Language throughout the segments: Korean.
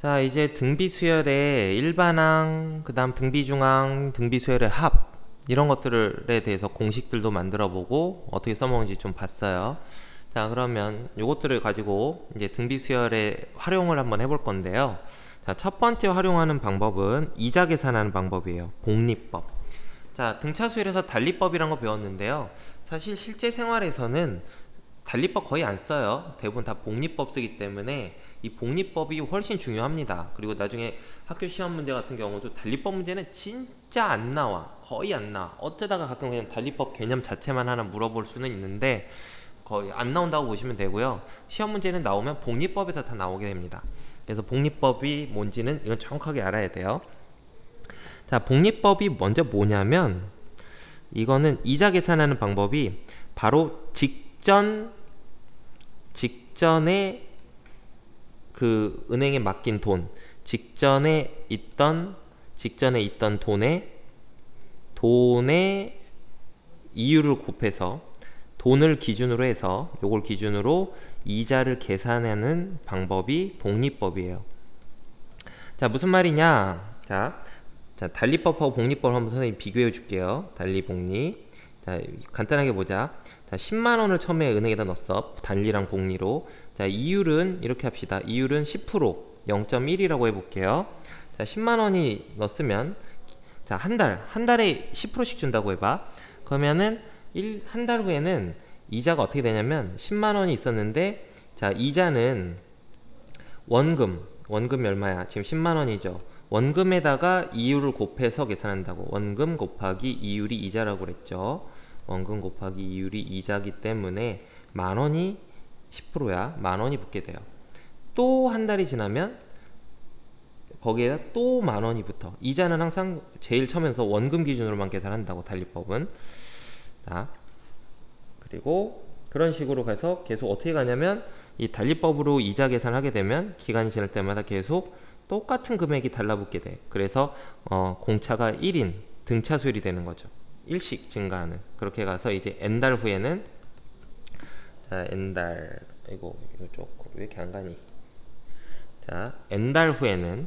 자, 이제 등비수열의 일반항, 그 다음 등비중항, 등비수열의 합, 이런 것들에 대해서 공식들도 만들어 보고 어떻게 써먹는지 좀 봤어요. 자, 그러면 요것들을 가지고 이제 등비수열의 활용을 한번 해볼 건데요. 자, 첫 번째 활용하는 방법은 이자 계산하는 방법이에요. 복리법. 자, 등차수열에서 단리법이란 거 배웠는데요. 사실 실제 생활에서는 단리법 거의 안 써요. 대부분 다 복리법 쓰기 때문에 이 복리법이 훨씬 중요합니다. 그리고 나중에 학교 시험 문제 같은 경우도 단리법 문제는 진짜 안 나와. 거의 안 나와. 어쩌다가 가끔 그냥 단리법 개념 자체만 하나 물어볼 수는 있는데 거의 안 나온다고 보시면 되고요. 시험 문제는 나오면 복리법에서 다 나오게 됩니다. 그래서 복리법이 뭔지는 이건 정확하게 알아야 돼요. 자, 복리법이 먼저 뭐냐면 이거는 이자 계산하는 방법이 바로 직전에 그 은행에 맡긴 돈, 직전에 있던 돈의 이율을 곱해서 돈을 기준으로 해서 요걸 기준으로 이자를 계산하는 방법이 복리법이에요. 자, 무슨 말이냐? 자, 단리법하고 복리법 한번 선생님이 비교해 줄게요. 단리, 복리. 자, 간단하게 보자. 자, 10만원을 처음에 은행에다 넣었어. 단리랑 복리로. 자, 이율은 이렇게 합시다. 이율은 10%, 0.1이라고 해볼게요. 자, 10만원이 넣었으면, 자, 한 달에 10%씩 준다고 해봐. 그러면은, 한 달 후에는 이자가 어떻게 되냐면, 10만원이 있었는데, 자, 이자는 원금 얼마야? 지금 10만원이죠. 원금에다가 이율을 곱해서 계산한다고. 원금 곱하기 이율이 이자라고 그랬죠. 원금 곱하기 이율이 이자기 때문에 만원이 10%야. 만원이 붙게 돼요. 또 한 달이 지나면 거기에다 또 만원이 붙어. 이자는 항상 제일 처음에서 원금 기준으로만 계산한다고, 단리법은. 자, 그리고 그런 식으로 가서 계속 어떻게 가냐면 이 단리법으로 이자 계산하게 되면 기간이 지날 때마다 계속 똑같은 금액이 달라붙게 돼. 그래서 공차가 1인 등차수율이 되는 거죠. 1씩 증가하는. 그렇게 가서 이제 n달 후에는, 자, n달, 이거 조금 왜 이렇게 안 가니? 자, n달 후에는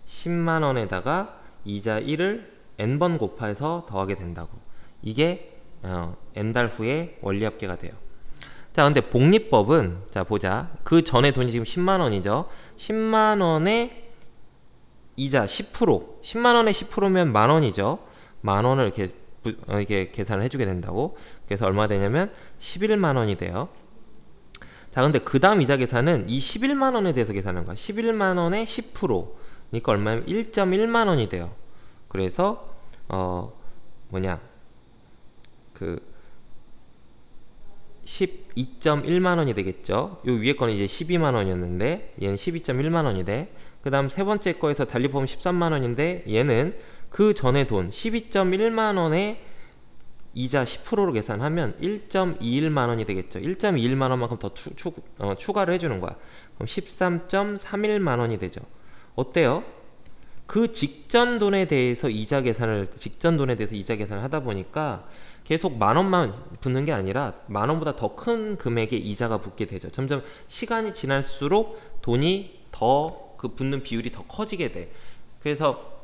10만원에다가 이자 1을 n번 곱해서 더하게 된다고. 이게 n달 후에 원리합계가 돼요. 자, 근데 복리법은, 자, 보자. 그 전에 돈이 지금 10만원이죠. 10만원에 이자 10%, 10만원에 10%면 만원이죠. 만원을 이렇게 계산을 해주게 된다고. 그래서 얼마 되냐면 11만원이 돼요. 자, 근데 그 다음 이자 계산은 이 11만원에 대해서 계산하는 거야. 11만원에 10%, 그러니까 얼마냐면 1.1만원이 돼요. 그래서 그 12.1만원이 되겠죠. 요 위에 거는 이제 12만원이었는데 얘는 12.1만원이 돼. 그 다음 세 번째 거에서 달리법은 13만원인데 얘는 그 전에 돈 12.1만원에 이자 10%로 계산하면 1.21만원이 되겠죠. 1.21만원만큼 더 추가를 해주는 거야. 그럼 13.31만원이 되죠. 어때요? 그 직전 돈에 대해서 이자 계산을 하다 보니까 계속 만원만 붙는 게 아니라 만원보다 더 큰 금액의 이자가 붙게 되죠. 점점 시간이 지날수록 돈이 더 그 붙는 비율이 더 커지게 돼. 그래서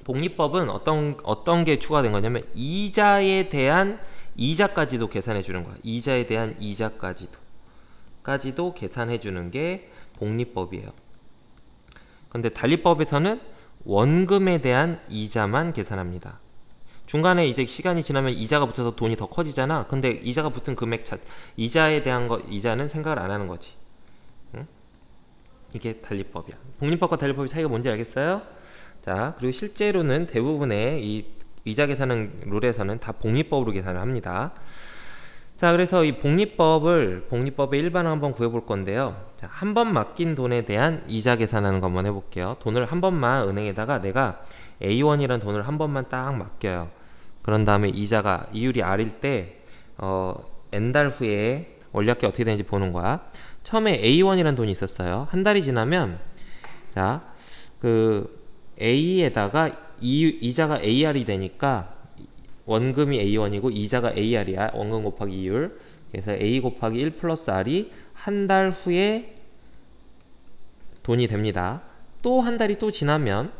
복리법은 어떤 게 추가된 거냐면 이자에 대한 이자까지도 계산해 주는 거야. 이자에 대한 이자까지도 계산해 주는 게 복리법이에요. 근데 단리법에서는 원금에 대한 이자만 계산합니다. 중간에 이제 시간이 지나면 이자가 붙어서 돈이 더 커지잖아. 근데 이자가 붙은 이자에 대한 이자는 생각을 안 하는 거지. 응? 이게 단리법이야. 복리법과 단리법의 차이가 뭔지 알겠어요? 자, 그리고 실제로는 대부분의 이 이자 계산은 룰에서는 다 복리법으로 계산을 합니다. 자, 그래서 이 복리법의 일반을 한번 구해볼 건데요. 자, 한 번 맡긴 돈에 대한 이자 계산하는 거 한번 해볼게요. 돈을 한 번만 은행에다가 내가 A1이라는 돈을 한 번만 딱 맡겨요. 그런 다음에 이율이 R일 때 n달 후에 원리합계 어떻게 되는지 보는 거야. 처음에 A1이라는 돈이 있었어요. 한 달이 지나면, 자, 그 A에다가 이자가 AR이 되니까 원금이 A1이고 이자가 AR이야. 원금 곱하기 이율. 그래서 A 곱하기 1 플러스 R이 한 달 후에 돈이 됩니다. 또 한 달이 또 지나면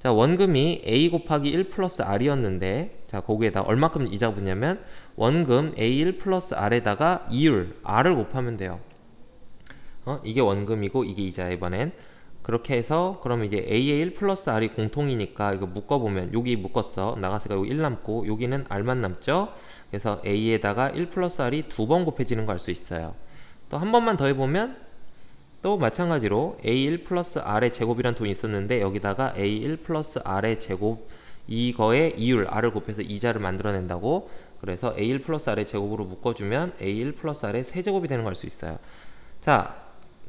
자, 원금이 A 곱하기 1 플러스 R이었는데 자, 거기에다 얼마큼 이자 붙냐면 원금 A1 플러스 R에다가 이율 R을 곱하면 돼요. 이게 원금이고 이게 이자야 이번엔. 그렇게 해서 그러면 이제 A의 1 플러스 R이 공통이니까 이거 묶어보면 여기 묶었어. 나갔으니까 여기 1 남고 여기는 R만 남죠. 그래서 A에다가 1 플러스 R이 두 번 곱해지는 걸 알 수 있어요. 또 한 번만 더 해보면 또 마찬가지로 A1 플러스 R의 제곱이란 돈이 있었는데 여기다가 A1 플러스 R의 제곱 이거에 이율 R을 곱해서 이자를 만들어낸다고. 그래서 A1 플러스 R의 제곱으로 묶어주면 A1 플러스 R의 세제곱이 되는 걸 알 수 있어요. 자,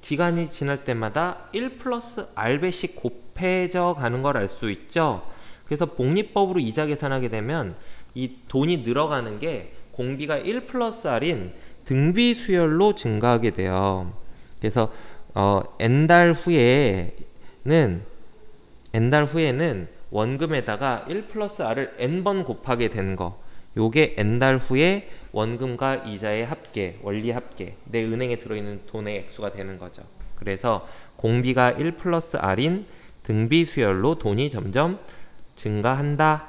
기간이 지날 때마다 1 플러스 R배씩 곱해져 가는 걸 알 수 있죠. 그래서 복리법으로 이자 계산하게 되면 이 돈이 늘어가는 게 공비가 1 플러스 R인 등비 수열로 증가하게 돼요. 그래서 n달 후에는 원금에다가 1 플러스 R을 n번 곱하게 된 거, 요게 n달 후에 원금과 이자의 합계, 원리 합계, 내 은행에 들어있는 돈의 액수가 되는 거죠. 그래서 공비가 1 플러스 R인 등비 수열로 돈이 점점 증가한다.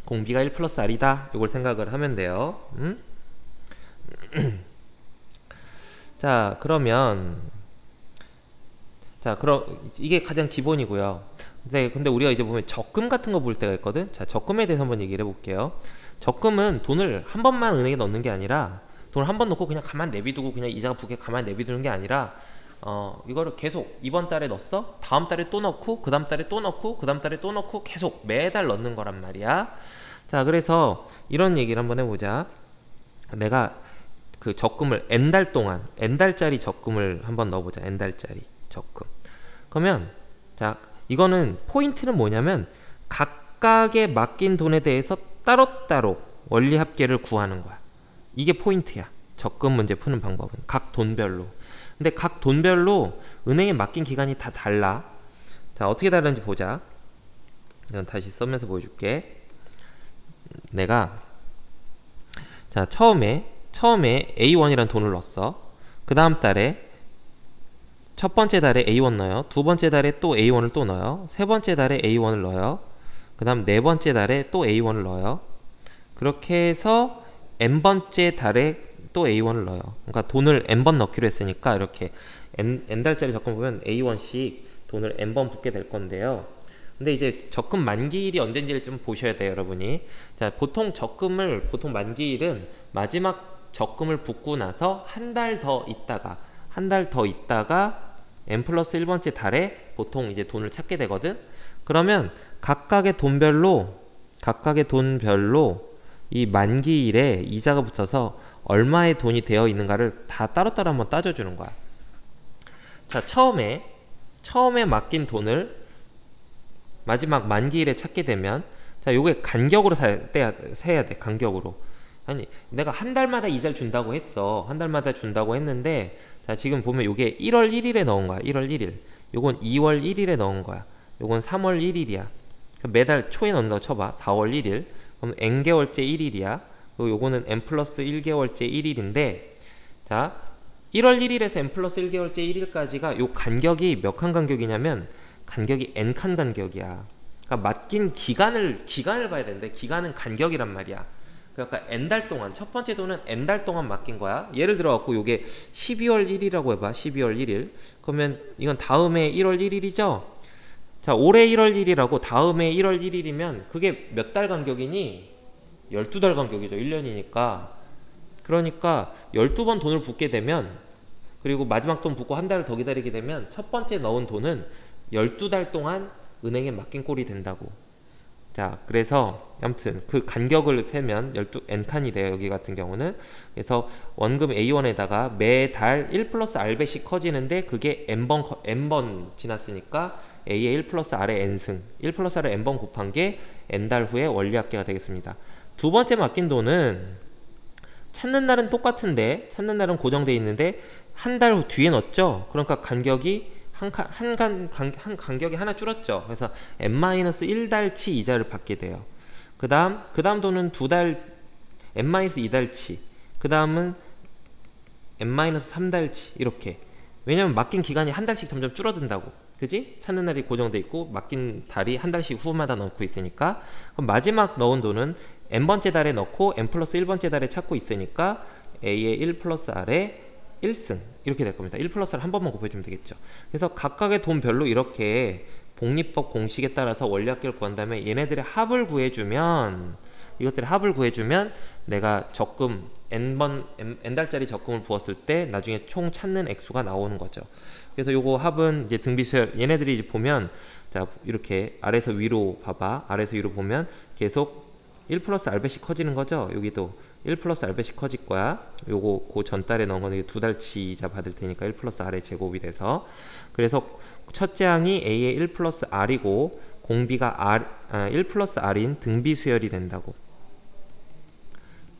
공비가 1 플러스 R이다. 이걸 생각을 하면 돼요. 자, 그러면 이게 가장 기본이고요. 근데 우리가 이제 보면 적금 같은 거 볼 때가 있거든. 자, 적금에 대해서 한번 얘기를 해볼게요. 적금은 돈을 한 번만 은행에 넣는 게 아니라 돈을 한 번 넣고 그냥 가만 내비두고 그냥 이자가 붙게 가만 내비두는 게 아니라 이거를 계속 이번 달에 넣었어? 다음 달에 또 넣고 그 다음 달에 또 넣고 그 다음 달에 또 넣고 계속 매달 넣는 거란 말이야. 자, 그래서 이런 얘기를 한번 해보자. 내가 그 적금을 n달 동안 n달짜리 적금을 한번 넣어보자. n달짜리 적금. 그러면 자, 이거는 포인트는 뭐냐면 각각의 맡긴 돈에 대해서 따로따로 원리 합계를 구하는 거야. 이게 포인트야. 적금 문제 푸는 방법은 각 돈별로. 근데 각 돈별로 은행에 맡긴 기간이 다 달라. 자, 어떻게 다른지 보자. 이건 다시 써면서 보여줄게. 내가 자, 처음에 A1이란 돈을 넣었어. 그 다음 달에 첫 번째 달에 A1 넣어요. 두 번째 달에 또 A1을 또 넣어요. 세 번째 달에 A1을 넣어요. 그 다음 네 번째 달에 또 A1을 넣어요. 그렇게 해서 n번째 달에 또 A1을 넣어요. 그러니까 돈을 n번 넣기로 했으니까 이렇게 n달짜리 적금 보면 A1씩 돈을 n번 붓게 될 건데요. 근데 이제 적금 만기일이 언젠지를 좀 보셔야 돼요, 여러분이. 자, 보통 만기일은 마지막 적금을 붓고 나서 한 달 더 있다가 n 플러스 1번째 달에 보통 이제 돈을 찾게 되거든. 그러면 각각의 돈별로 이 만기일에 이자가 붙어서 얼마의 돈이 되어 있는가를 다 따로따로 한번 따져주는 거야. 자, 처음에 맡긴 돈을 마지막 만기일에 찾게 되면 자, 요게 간격으로 세야 돼. 간격으로. 아니, 내가 한 달마다 이자를 준다고 했어. 한 달마다 준다고 했는데 자, 지금 보면 요게 1월 1일에 넣은 거야. 1월 1일. 요건 2월 1일에 넣은 거야. 요건 3월 1일이야. 매달 초에 넣는다고 쳐봐. 4월 1일. 그럼 n개월째 1일이야. 그리고 요거는 n 플러스 1개월째 1일인데 자, 1월 1일에서 n 플러스 1개월째 1일까지가 요 간격이 몇 칸 간격이냐면 간격이 n칸 간격이야. 그러니까 맡긴 기간을 봐야 되는데 기간은 간격이란 말이야. 그러니까 n달 동안, 첫 번째 돈은 n달 동안 맡긴 거야. 예를 들어 갖고 요게 12월 1일이라고 해봐. 12월 1일. 그러면 이건 다음해 1월 1일이죠. 자, 올해 1월 1일하고 다음해 1월 1일이면 그게 몇 달 간격이니? 12달 간격이죠. 1년이니까. 그러니까 12번 돈을 붓게 되면, 그리고 마지막 돈 붓고 한 달을 더 기다리게 되면 첫 번째 넣은 돈은 12달 동안 은행에 맡긴 꼴이 된다고. 자, 그래서 아무튼 그 간격을 세면 n칸이 돼요. 여기 같은 경우는. 그래서 원금 A1에다가 매달 1 플러스 R배씩 커지는데 그게 n번 지났으니까 A의 1 플러스 R의 n승, 1 플러스 R의 n번 곱한 게 n달 후에 원리합계가 되겠습니다. 두 번째 맡긴 돈은 찾는 날은 똑같은데, 찾는 날은 고정되어 있는데 한 달 뒤에 넣었죠. 그러니까 간격이 간격이 하나 줄었죠. 그래서 n-1달치 이자를 받게 돼요. 그 다음 돈은 n-2달치, 그 다음은 n-3달치, 이렇게. 왜냐면 맡긴 기간이 한 달씩 점점 줄어든다고. 그지? 찾는 날이 고정돼 있고 맡긴 달이 한 달씩 후마다 넣고 있으니까. 그럼 마지막 넣은 돈은 n번째 달에 넣고 n 플러스 1번째 달에 찾고 있으니까 a의 1 플러스 r의 1승 이렇게 될 겁니다. 1 플러스 r 한 번만 곱해주면 되겠죠. 그래서 각각의 돈별로 이렇게 복리법 공식에 따라서 원리합계를 구한 다음에 얘네들의 합을 구해주면, 이것들의 합을 구해주면 내가 적금 n달짜리 적금을 부었을 때 나중에 총 찾는 액수가 나오는 거죠. 그래서 요거 합은 이제 등비수열, 얘네들이 이제 보면, 자 이렇게 아래에서 위로 봐봐. 아래에서 위로 보면 계속 1 플러스 r배씩 커지는 거죠. 여기도 1 플러스 r배씩 커질 거야. 요거 그 전달에 넣은 거는 두 달치 이자 받을 테니까 1 플러스 r의 제곱이 돼서, 그래서 첫째 항이 a의 1 플러스 r이고 공비가 1 플러스 r인 등비수열이 된다고.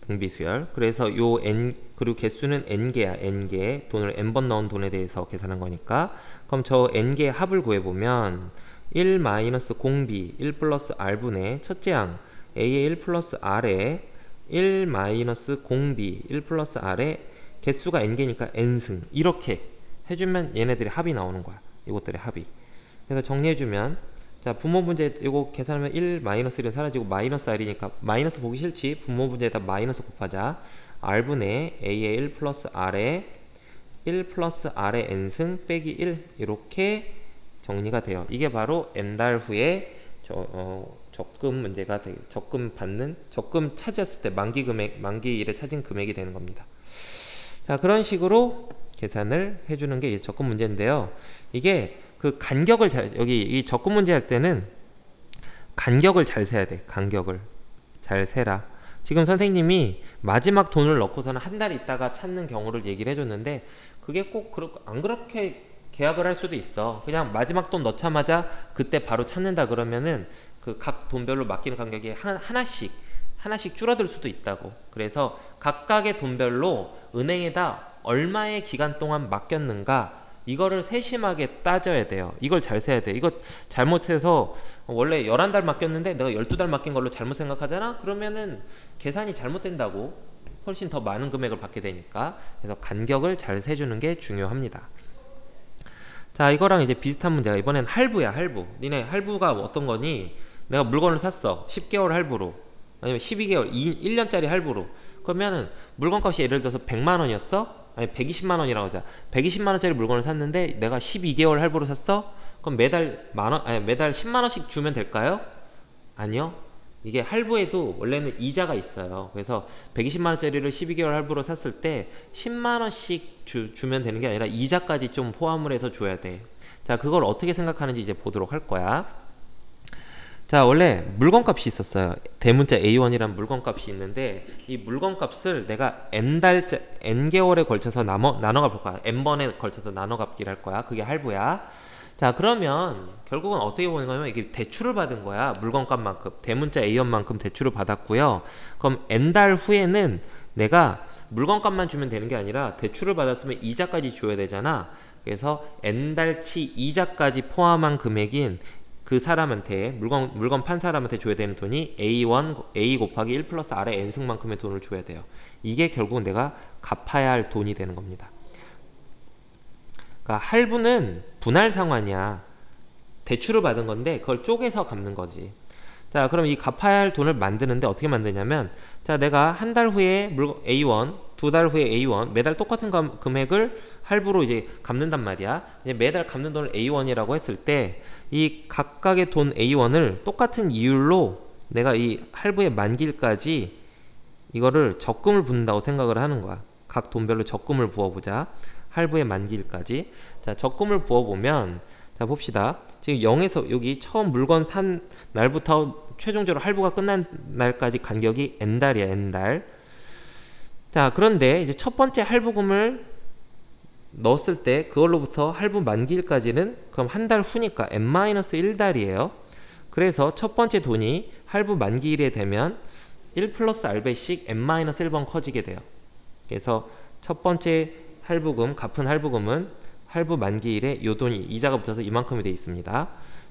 등비수열. 그래서 요 n, 그리고 개수는 n개야. n개. 돈을 n번 넣은 돈에 대해서 계산한 거니까. 그럼 저 n개의 합을 구해보면 1 마이너스 공비 1 플러스 r분의 첫째 항 a의 1 플러스 r에 1 마이너스 공비 1 플러스 r의 개수가 n개니까 n승, 이렇게 해주면 얘네들의 합이 나오는 거야. 이것들의 합이. 그래서 정리해주면, 자 분모 문제 이거 계산하면 1 마이너스 1은 사라지고 마이너스 r이니까 마이너스 보기 싫지. 분모 문제에다 마이너스 곱하자. r분의 a의 1 플러스 r에 1 플러스 r의 n승 빼기 1, 이렇게 정리가 돼요. 이게 바로 n달 후에 적금 문제가 적금 찾았을 때 만기 금액, 만기일에 찾은 금액이 되는 겁니다. 자 그런 식으로 계산을 해주는 게 적금 문제인데요. 이게 그 간격을 여기 이 적금 문제 할 때는 간격을 잘 세야 돼. 간격을 잘 세라. 지금 선생님이 마지막 돈을 넣고서는 한 달 있다가 찾는 경우를 얘기를 해줬는데, 그게 꼭 안 그렇게 계약을 할 수도 있어. 그냥 마지막 돈 넣자마자 그때 바로 찾는다 그러면은 그 각 돈별로 맡기는 간격이 하나씩 줄어들 수도 있다고. 그래서 각각의 돈별로 은행에다 얼마의 기간 동안 맡겼는가, 이거를 세심하게 따져야 돼요. 이걸 잘 세야 돼. 이거 잘못해서 원래 11달 맡겼는데 내가 12달 맡긴 걸로 잘못 생각하잖아? 그러면은 계산이 잘못된다고. 훨씬 더 많은 금액을 받게 되니까. 그래서 간격을 잘 세주는 게 중요합니다. 자 이거랑 이제 비슷한 문제가 이번엔 할부야. 할부. 니네 할부가 어떤 거니? 내가 물건을 샀어. 10개월 할부로, 아니면 12개월 1년짜리 할부로. 그러면은 물건값이 예를 들어서 100만원이었어? 아니 120만원이라고 하자. 120만원짜리 물건을 샀는데 내가 12개월 할부로 샀어? 그럼 매달 매달 10만원씩 주면 될까요? 아니요. 이게 할부에도 원래는 이자가 있어요. 그래서 120만원짜리를 12개월 할부로 샀을 때 10만원씩 주면 되는 게 아니라 이자까지 좀 포함을 해서 줘야 돼. 자 그걸 어떻게 생각하는지 이제 보도록 할 거야. 자 원래 물건값이 있었어요. 대문자 A1이란 물건값이 있는데, 이 물건값을 내가 n개월에 걸쳐서 나눠가 볼 거야. n번에 걸쳐서 나눠갚기를 할 거야. 그게 할부야. 자 그러면 결국은 어떻게 보는 거냐면, 이게 대출을 받은 거야. 물건값만큼, 대문자 A1만큼 대출을 받았고요. 그럼 n달 후에는 내가 물건값만 주면 되는 게 아니라 대출을 받았으면 이자까지 줘야 되잖아. 그래서 n달치 이자까지 포함한 금액인 그 사람한테, 물건 판 사람한테 줘야 되는 돈이 A 곱하기 1 플러스 R의 N승만큼의 돈을 줘야 돼요. 이게 결국은 내가 갚아야 할 돈이 되는 겁니다. 그러니까 할부는 분할 상환이야. 대출을 받은 건데 그걸 쪼개서 갚는 거지. 자 그럼 이 갚아야 할 돈을 만드는데 어떻게 만드냐면, 자 내가 한 달 후에 A1, 두 달 후에 A1, 매달 똑같은 금액을 할부로 이제 갚는단 말이야. 이제 매달 갚는 돈을 A1이라고 했을 때, 이 각각의 돈 A1을 똑같은 이율로 내가 이 할부의 만기일까지 이거를 적금을 붓는다고 생각을 하는 거야. 각 돈별로 적금을 부어보자. 할부의 만기일까지. 자 적금을 부어보면, 자 봅시다. 지금 0에서 여기 처음 물건 산 날부터 최종적으로 할부가 끝난 날까지 간격이 n달이야. n달. 자 그런데 이제 첫 번째 할부금을 넣었을 때 그걸로부터 할부 만기일까지는 그럼 한 달 후니까 n-1달이에요. 그래서 첫 번째 돈이 할부 만기일에 되면 1 플러스 r배씩 n-1번 커지게 돼요. 그래서 첫 번째 할부금, 갚은 할부금은 할부 만기일에 요 돈이 이자가 붙어서 이만큼이 되어 있습니다.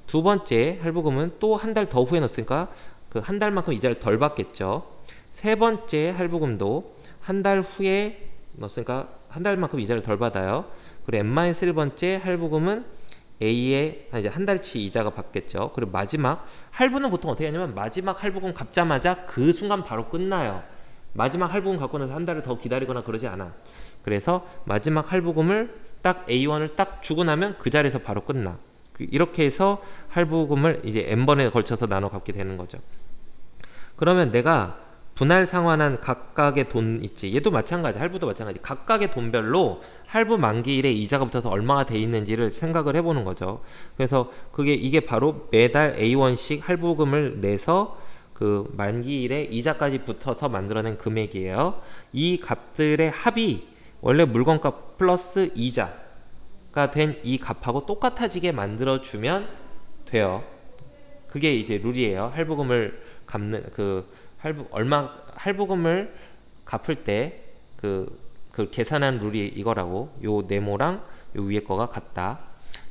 두 번째 할부금은 또 한 달 더 후에 넣었으니까 그 한 달만큼 이자를 덜 받겠죠. 세 번째 할부금도 한 달 후에 넣었으니까 한 달만큼 이자를 덜 받아요. 그리고 n-1번째 할부금은 A의 이제 한 달치 이자가 받겠죠. 그리고 마지막 할부는 보통 어떻게 하냐면 마지막 할부금 갚자마자 그 순간 바로 끝나요. 마지막 할부금 갖고 나서 한 달을 더 기다리거나 그러지 않아. 그래서 마지막 할부금을 딱 A1을 딱 주고 나면 그 자리에서 바로 끝나. 이렇게 해서 할부금을 이제 n번에 걸쳐서 나눠 갚게 되는 거죠. 그러면 내가 분할 상환한 각각의 돈 있지. 얘도 마찬가지. 할부도 마찬가지. 각각의 돈별로 할부 만기일에 이자가 붙어서 얼마가 돼 있는지를 생각을 해보는 거죠. 그래서 이게 바로 매달 A1씩 할부금을 내서 그 만기일에 이자까지 붙어서 만들어낸 금액이에요. 이 값들의 합이 원래 물건값 플러스 이자가 된 이 값하고 똑같아지게 만들어주면 돼요. 그게 이제 룰이에요. 할부금을 갚는 할부금을 갚을 때 그 계산한 룰이 이거라고. 요 네모랑 요 위에 거가 같다.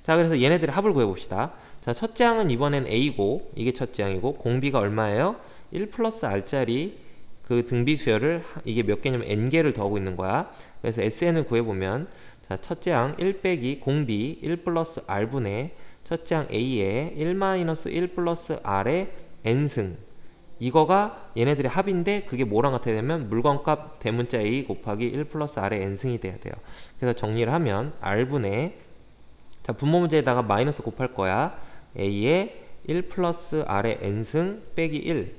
자, 그래서 얘네들의 합을 구해봅시다. 자, 첫째 항은 이번엔 A고, 이게 첫째 항이고, 공비가 얼마예요? 1 플러스 R짜리 그 등비 수열을 이게 몇 개냐면 N개를 더하고 있는 거야. 그래서 SN을 구해보면, 자, 첫째 항 1 빼기 공비 1 플러스 R분의 첫째 항 A의 1 마이너스 1 플러스 R의 N승. 이거가 얘네들의 합인데 그게 뭐랑 같아야 되면 물건값 대문자 A 곱하기 1 플러스 R의 N승이 돼야 돼요. 그래서 정리를 하면 R분의, 자, 분모 문제에다가 마이너스 곱할 거야. A의 1 플러스 R의 N승 빼기 1.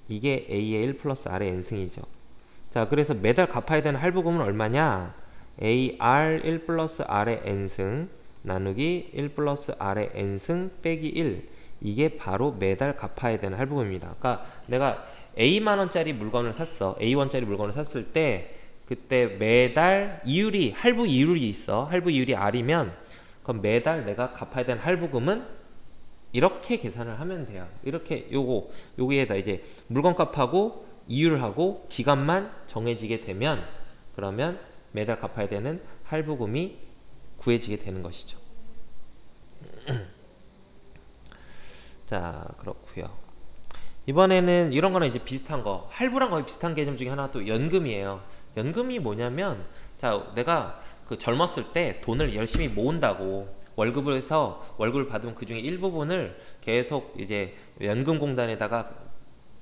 이게 A의 1 플러스 R의 N승이죠. 자, 그래서 매달 갚아야 되는 할부금은 얼마냐? AR 1 플러스 R의 N승 나누기 1 플러스 R의 N승 빼기 1. 이게 바로 매달 갚아야 되는 할부금입니다. 그러니까 내가 A만원짜리 물건을 샀어. A1짜리 물건을 샀을 때 그때 매달 이율이, 할부 이율이 있어. 할부 이율이 R이면 그럼 매달 내가 갚아야 되는 할부금은 이렇게 계산을 하면 돼요. 이렇게 여기에다 이제 물건값하고 이율하고 기간만 정해지게 되면 그러면 매달 갚아야 되는 할부금이 구해지게 되는 것이죠. 자, 그렇고요. 이번에는 이런 거는 이제 비슷한 거, 할부랑 거의 비슷한 개념 중에 하나가 또 연금이에요. 연금이 뭐냐면, 자, 내가 그 젊었을 때 돈을 열심히 모은다고 월급을 해서 월급을 받으면 그 중에 일부분을 계속 이제 연금공단에다가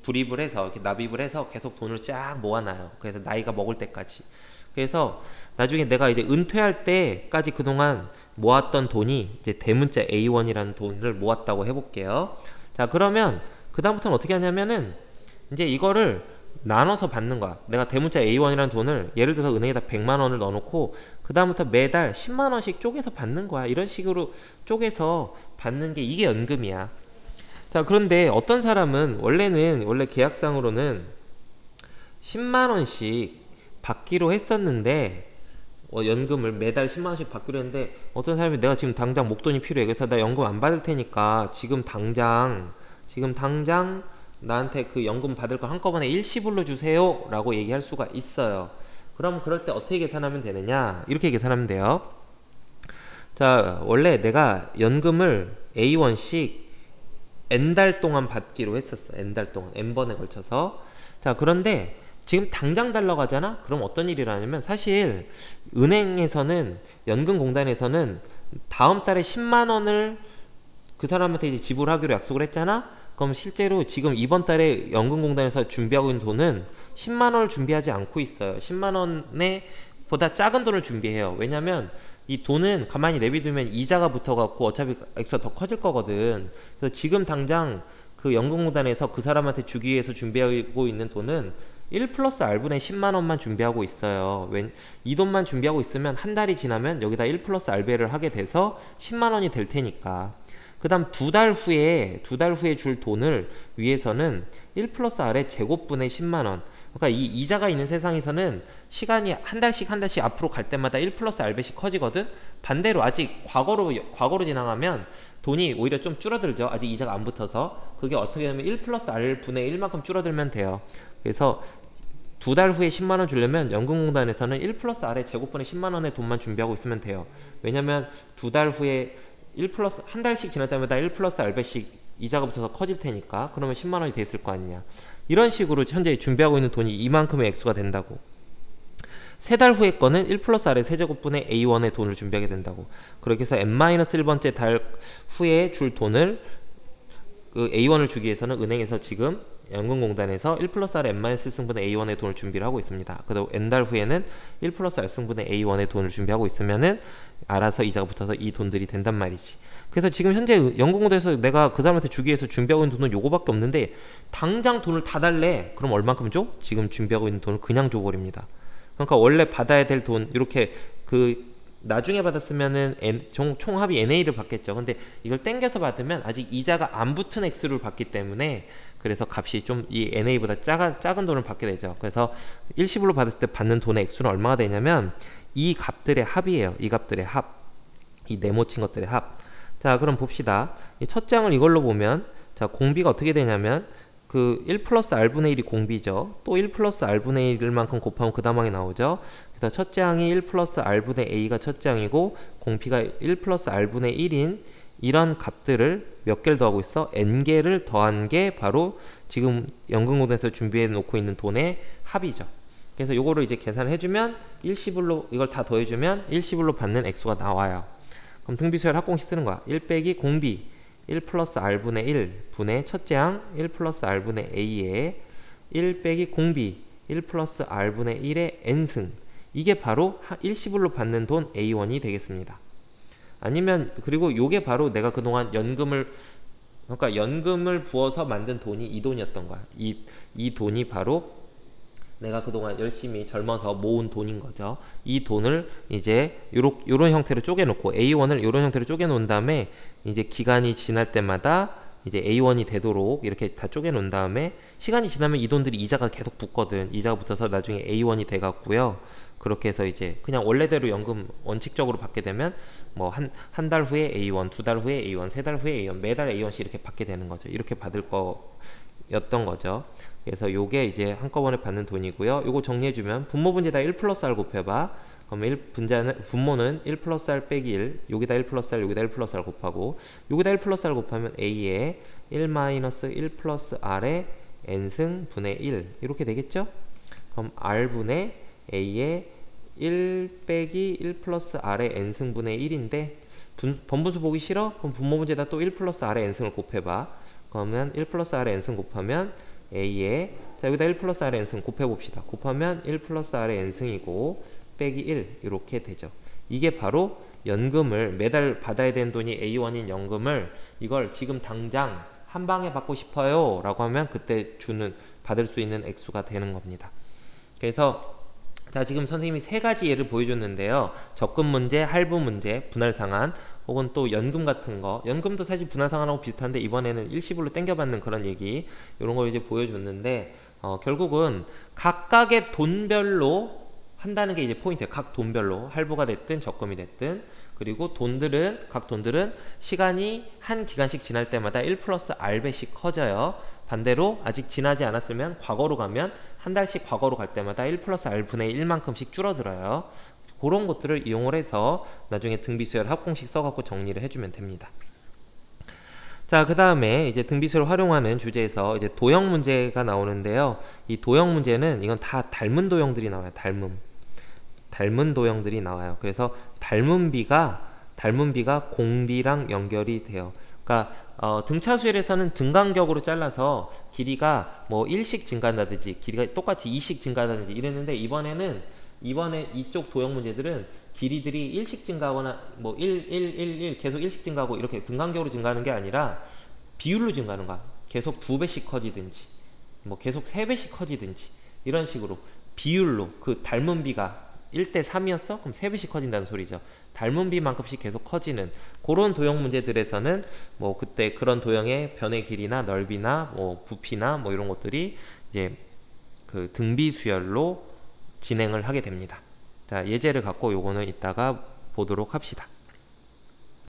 불입을 해서 이렇게 납입을 해서 계속 돈을 쫙 모아놔요. 그래서 나이가 먹을 때까지. 그래서 나중에 내가 이제 은퇴할 때까지 그동안 모았던 돈이 이제 대문자 A1이라는 돈을 모았다고 해볼게요. 자, 그러면 그 다음부터는 어떻게 하냐면은 이제 이거를 나눠서 받는 거야. 내가 대문자 A1이라는 돈을 예를 들어서 은행에다 100만원을 넣어놓고 그 다음부터 매달 10만원씩 쪼개서 받는 거야. 이런 식으로 쪼개서 받는 게 이게 연금이야. 자, 그런데 어떤 사람은 원래 계약상으로는 10만원씩 받기로 했었는데 연금을 매달 10만원씩 받기로 했는데 어떤 사람이 내가 지금 당장 목돈이 필요해. 그래서 나 연금 안 받을 테니까 지금 당장 나한테 그 연금 받을 거 한꺼번에 일시불로 주세요 라고 얘기할 수가 있어요. 그럼 그럴 때 어떻게 계산하면 되느냐, 이렇게 계산하면 돼요. 자, 원래 내가 연금을 A1씩 N달 동안 받기로 했었어. N달 동안, N번에 걸쳐서. 자, 그런데 지금 당장 달라고 하잖아? 그럼 어떤 일이 일어나냐면 사실 은행에서는, 연금공단에서는 다음 달에 10만원을 그 사람한테 이제 지불하기로 약속을 했잖아? 그럼 실제로 지금 이번 달에 연금공단에서 준비하고 있는 돈은 10만원을 준비하지 않고 있어요. 10만원에 보다 작은 돈을 준비해요. 왜냐면 이 돈은 가만히 내비두면 이자가 붙어갖고 어차피 액수가 더 커질 거거든. 그래서 지금 당장 그 연금공단에서 그 사람한테 주기 위해서 준비하고 있는 돈은 1 플러스 R분의 10만원만 준비하고 있어요. 이 돈만 준비하고 있으면 한 달이 지나면 여기다 1 플러스 R배를 하게 돼서 10만원이 될 테니까. 그 다음 두 달 후에 줄 돈을 위해서는 1 플러스 R의 제곱분의 10만원. 그러니까 이 이자가 있는 세상에서는 시간이 한 달씩 앞으로 갈 때마다 1 플러스 R배씩 커지거든. 반대로 아직 과거로 지나가면 돈이 오히려 좀 줄어들죠. 아직 이자가 안 붙어서. 그게 어떻게 되면 1 플러스 R분의 1만큼 줄어들면 돼요. 그래서 두 달 후에 10만원 주려면 연금공단에서는 1 플러스 R의 제곱분의 10만원의 돈만 준비하고 있으면 돼요. 왜냐면 두 달 후에 한 달씩 지날 때마다 1 플러스 R배씩 이자가 붙어서 커질 테니까. 그러면 10만원이 됐을 거 아니냐. 이런 식으로 현재 준비하고 있는 돈이 이만큼의 액수가 된다고. 세 달 후에 거는 1 플러스 R의 세제곱분의 A1의 돈을 준비하게 된다고. 그렇게 해서 n-1번째 달 후에 줄 돈을 그 A1을 주기 위해서는 은행에서 지금 연금공단에서 1 플러스 R n-승분의 A1의 돈을 준비를 하고 있습니다. 그리고 n달 후에는 1 플러스 R 승분의 A1의 돈을 준비하고 있으면은 알아서 이자가 붙어서 이 돈들이 된단 말이지. 그래서 지금 현재 연금공단에서 내가 그 사람한테 주기 위해서 준비하고 있는 돈은 요거밖에 없는데 당장 돈을 다 달래. 그럼 얼만큼 줘? 지금 준비하고 있는 돈을 그냥 줘버립니다. 그러니까 원래 받아야 될 돈 이렇게 그 나중에 받았으면은 총합이 NA를 받겠죠. 근데 이걸 땡겨서 받으면 아직 이자가 안 붙은 액수를 받기 때문에 그래서 값이 좀 이 NA보다 작은 돈을 받게 되죠. 그래서 일시불로 받았을 때 받는 돈의 액수는 얼마가 되냐면 이 값들의 합이에요. 이 값들의 합. 이 네모친 것들의 합. 자, 그럼 봅시다. 이 첫 장을 이걸로 보면 자, 공비가 어떻게 되냐면 그 1 플러스 R분의 1이 공비죠. 또 1 플러스 R분의 1만큼 곱하면 그 다음항이 나오죠. 그래서 첫 장이 1 플러스 R분의 A가 첫 장이고 공비가 1 플러스 R분의 1인 이런 값들을 몇 개를 더하고 있어? n개를 더한 게 바로 지금 연금공단에서 준비해 놓고 있는 돈의 합이죠. 그래서 요거를 이제 계산을 해주면 일시불로 이걸 다 더해주면 일시불로 받는 액수가 나와요. 그럼 등비수열 합공식 쓰는 거야. 1 빼기 공비 1 플러스 R분의 1 분의 첫째 항 1 플러스 R분의 A에 1 빼기 공비 1 플러스 R분의 1의 n승. 이게 바로 일시불로 받는 돈 A1이 되겠습니다. 아니면 그리고 요게 바로 내가 그동안 그러니까 연금을 부어서 만든 돈이 이 돈이었던 거야. 이 돈이 바로 내가 그동안 열심히 젊어서 모은 돈인 거죠. 이 돈을 이제 요런 형태로 쪼개놓고 A1을 요런 형태로 쪼개놓은 다음에 이제 기간이 지날 때마다 이제 A1이 되도록 이렇게 다 쪼개놓은 다음에 시간이 지나면 이 돈들이 이자가 계속 붙거든. 이자가 붙어서 나중에 A1이 돼갖고요. 그렇게 해서 이제 그냥 원래대로 연금 원칙적으로 받게 되면 뭐 한 달 후에 A1, 두 달 후에 A1, 세 달 후에 A1, 매달 A1씩 이렇게 받게 되는 거죠. 이렇게 받을 거였던 거죠. 그래서 요게 이제 한꺼번에 받는 돈이고요. 요거 정리해주면 분모분제다 1 플러스 R 곱해봐. 그러면 분모는 1 플러스 R 빼기 1, 여기다 1 플러스 R, 여기다 1 플러스 R 곱하고 여기다 1 플러스 R 곱하면 A에 1 마이너스 1 플러스 R의 N승 분의 1 이렇게 되겠죠? 그럼 R분의 A에 1 빼기 1 플러스 R의 N승 분의 1인데 번분수 보기 싫어? 그럼 분모분제다 또 1 플러스 R의 N승을 곱해봐. 그러면 1 플러스 R의 N승 곱하면 A에 자 여기다 1 플러스 R의 N승 곱해봅시다. 곱하면 1 플러스 R의 N승이고 빼기 1 이렇게 되죠. 이게 바로 연금을 매달 받아야 되는 돈이 A1인 연금을 이걸 지금 당장 한 방에 받고 싶어요 라고 하면 그때 받을 수 있는 액수가 되는 겁니다. 그래서 자 지금 선생님이 세 가지 예를 보여줬는데요. 적금 문제, 할부 문제, 분할 상환 혹은 또 연금 같은 거. 연금도 사실 분할 상환하고 비슷한데 이번에는 일시불로 땡겨받는 그런 얘기 이런 걸 이제 보여줬는데 결국은 각각의 돈별로 한다는 게 이제 포인트예요. 각 돈별로 할부가 됐든 적금이 됐든 그리고 각 돈들은 시간이 한 기간씩 지날 때마다 1 플러스 R배씩 커져요. 반대로 아직 지나지 않았으면 과거로 가면 한 달씩 과거로 갈 때마다 1 플러스 R분의 1만큼씩 줄어들어요. 그런 것들을 이용을 해서 나중에 등비수열 합공식 써갖고 정리를 해주면 됩니다. 자, 그 다음에 이제 등비수를 활용하는 주제에서 이제 도형 문제가 나오는데요. 이 도형 문제는 이건 다 닮은 도형들이 나와요. 닮은 도형들이 나와요. 그래서 닮은 비가 공비랑 연결이 돼요. 그러니까 등차수열에서는 등간격으로 잘라서 길이가 뭐 1씩 증가한다든지 길이가 똑같이 2씩 증가한다든지 이랬는데 이번에 이쪽 도형 문제들은 길이들이 1씩 증가하거나 뭐 1 계속 1씩 증가하고 이렇게 등간격으로 증가하는 게 아니라 비율로 증가하는 거야. 계속 2배씩 커지든지 뭐 계속 3배씩 커지든지 이런 식으로 비율로 그 닮은 비가 1대 3이었어? 그럼 3배씩 커진다는 소리죠. 닮은 비만큼씩 계속 커지는 그런 도형 문제들에서는 뭐 그때 그런 도형의 변의 길이나 넓이나 뭐 부피나 뭐 이런 것들이 이제 그 등비 수열로 진행을 하게 됩니다. 자, 예제를 갖고 요거는 이따가 보도록 합시다.